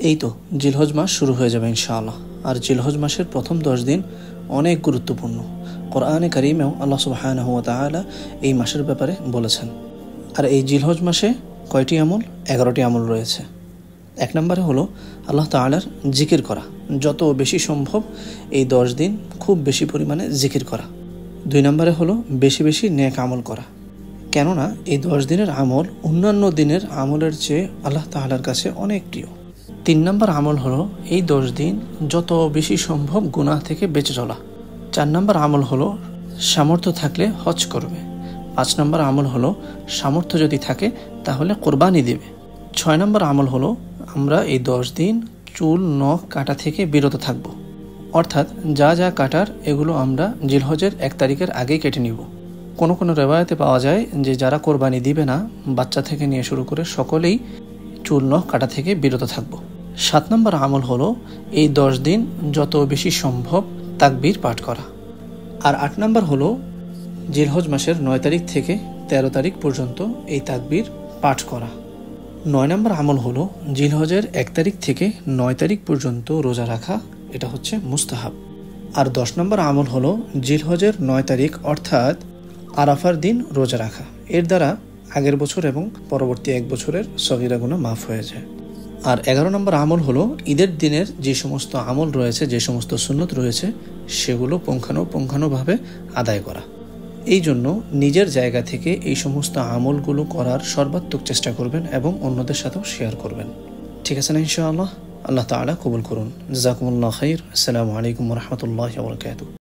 এই তো জিলহজ মাস শুরু হয়ে যাবে ইনশাআল্লাহ। আর জিলহজ মাসের প্রথম 10 দিন অনেক গুরুত্বপূর্ণ। কোরআনে কারিমেও আল্লাহ সুবহানাহু ওয়া তাআলা এই মাসের ব্যাপারে বলেছেন। আর এই জিলহজ মাসে কয়টি আমল? 11টি আমল রয়েছে। 1 নম্বরে হলো আল্লাহ তাআলার জিকির করা, যত বেশি সম্ভব এই 10 দিন খুব বেশি পরিমাণে জিকির করা। 2 নম্বরে হলো বেশি বেশি নেক আমল করা, কেননা এই 10 দিনের আমল অন্যান্য দিনের আমলের চেয়ে আল্লাহ তাআলার কাছে অনেক প্রিয়। 3 নম্বর আমল হলো এই 10 দিন যত বেশি সম্ভব গুনাহ থেকে বেঁচে চলা। 4 নম্বর আমল হলো সামর্থ্য থাকলে হজ করবে। 5 নম্বর আমল হলো সামর্থ্য যদি থাকে তাহলে কোরবানি দেবে। 6 নম্বর আমল হলো আমরা এই 10 দিন চুল নখ কাটা থেকে বিরত থাকব, অর্থাৎ যা যা কাটার এগুলো আমরা জিলহজের 1 তারিখের আগেই কেটে নিব। কোনো কোনো রেওয়ায়েতে পাওয়া যায় যে যারা কোরবানি দিবে না, বাচ্চা থেকে নিয়ে শুরু করে সকলেই চুল নখ কাটা থেকে বিরত থাকব। 7 নম্বর আমল হলো এই 10 দিন যত বেশি সম্ভব তাকবীর পাঠ করা। আর 8 নম্বর হলো জিলহজ মাসের 9 তারিখ থেকে 13 তারিখ পর্যন্ত এই তাকবীর পাঠ করা। 9 নম্বর আমল হলো জিলহজের 1 তারিখ থেকে 9 তারিখ পর্যন্ত রোজা রাখা, এটা হচ্ছে মুস্তাহাব। আর 10 নম্বর আমল হলো জিলহজের 9 তারিখ অর্থাৎ আরাফার দিন রোজা রাখা। এর দ্বারা আগের বছর এবং পরবর্তী 1 বছরের সগীরা গুনাহ মাফ হয়ে যায়। আর 11 নম্বর আমল হলো ঈদের দিনের যে সমস্ত আমল রয়েছে, যে সমস্ত সুন্নত রয়েছে, সেগুলো পুঙ্খানুপুঙ্খানুভাবে আদায় করা। এই জন্য নিজের জায়গা থেকে এই সমস্ত আমলগুলো করার সর্বাত্মক চেষ্টা করবেন এবং অন্যদের সাথেও শেয়ার করবেন। ঠিক আছে না ইনশাআল্লাহ? আল্লাহ তাআলা কবুল করুন। জাযাকুমুল্লাহু খাইর। আসসালামু আলাইকুম ওয়া রাহমাতুল্লাহি ওয়া বারাকাতুহু।